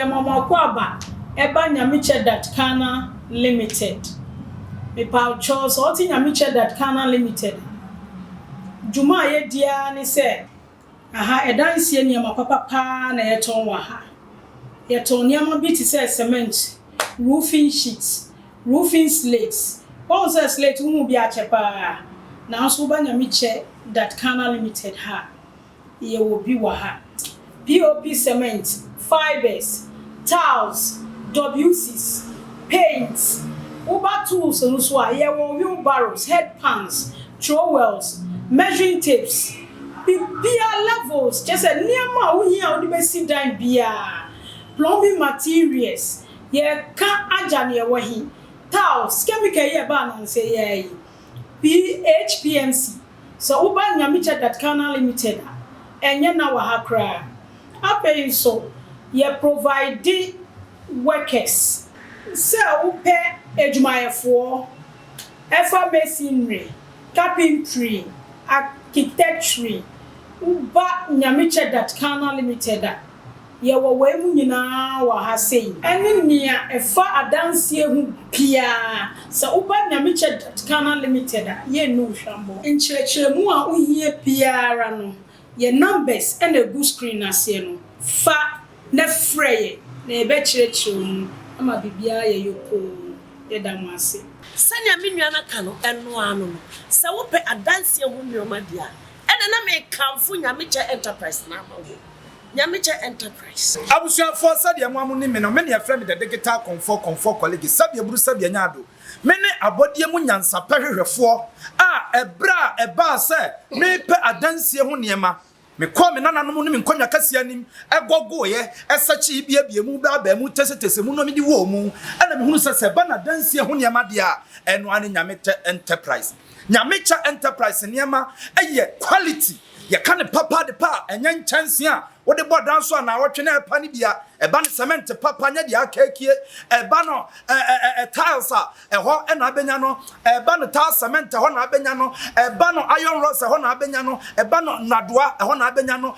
mama kwaba eba nyamiche that kana limited me pa cho so ti nyamiche that kana limited juma ye dia ni se aha edansie niam papa pa na yeton wa ha yeton niam bi ti se cement roofing sheets roofing slates all say slate mu bi a chepa na so ba nyamiche that kana limited ha ye wo bi wa ha POP cement, fibers, tiles, WCs, paints, Uber tools and so on. Wheelbarrows, headpans, trowels, measuring tapes, beer levels. Just a near ma we here on the basic dime beer, plumbing materials. Ye can't ajan ye wahi. Tiles, chemical ye ban and say ye. PHPMC. So Uber nyamicha that kana limited. And ye na wa hakra. Ape so ye provide workers so upe ejmayefo efa masonry carpentry architecture uba nyamiche that kana limited ye wo we mu nyina wa ha sei ene nia efa adanse hu pia so uba nyamiche that kana limited ye no hwambo enchirechiremu a uhie piara no ye numbers and a good screen ase no fa na frey na ebe chirechiremu ama bibia ye yoko ye damase sanya menua na ka no eno ano no se wo pe adanse hu nyoma dia ene na me kamfo nyamiche enterprise na ma wo nyamiche enterprise abusia for sadia mo amu ni me no me ne afra me the digital comfort college sabia buru sabia nyado me ne abodie mu nyansa pehwehwefo a ebra eba se me pe adanse hu niema me ko me nananom no me nkonya kasia nim egogo ye esachi bia mu ba mu tese mu no me di wo mu ana me hunu se ba na danse hu niema dia eno ane nyamete enterprise nyamecha enterprise niema eye quality ye kan papa de pa enyen chance a wo de bodan so na wotwe na epa ni bia eba ne cement papa nya dia akakie eba no tiles a eho na abenya no eba no tile cement ho na abenya no eba no iron rods ho na abenya no eba no nadoa ho na abenya no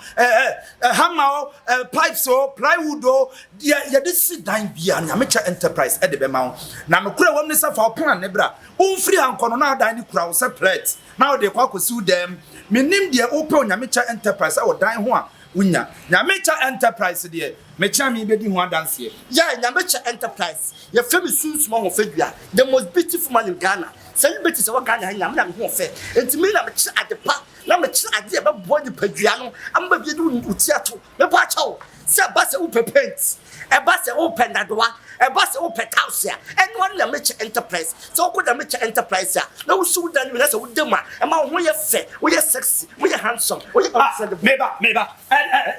hammer pipes o plywood o ye de sidan bia nyamecha enterprise e de be ma na no kura wom ne se fa opon ne bra umfiri ankono na adan ni kura wo se plate na wo de kwa kosi dem menim de open nyamecha enterprise a wo dan ho a unya nyamecha enterprise de mecha mi be di ho adanse yeah nyamecha enterprise ye femi sunsuma ho fadua the most beautiful man in Ghana celebrity se wa Ghana nyamna me ho fe entimi na mecha adepa na mecha ade e be bo di padua no amba bi du utiato me pa chawo se ba se wo paint e ba se wo pendadoa e ba se wo petausia and one nyamecha enterprise so ko nyamecha enterprise na wo su dan na se wo dema e ma wo ye fe wo ye sexy wo ye handsome wo ye meba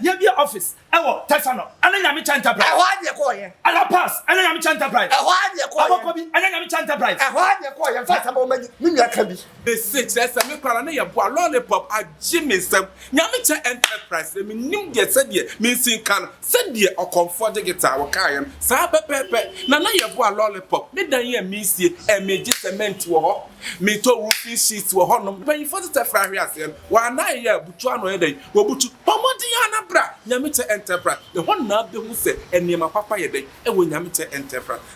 ye be office ewo tesano ana nyamecha enterprise e ho ade ko ye ala pass ana nyamecha enterprise e ho ade ko ye abokobi ana nyamecha enterprise e ho ade ko ye fa sama mani minua ka bi the six esa me kwara na ye boa lollipop agime sem nyamecha enterprise me nim de se de me sin kan se de okomfort guitar wo kaayem sa pepepe na ye boa lollipop me dan ye me sie e me gi cement wo ho me to roofing sheets wo ho no ban for the frahwe ase wa na ye butu ano ye dan wo butu pomodi ya na bra nyamecha enterprise the one na be hu se enema papa ye dan e wo nyamecha enterprise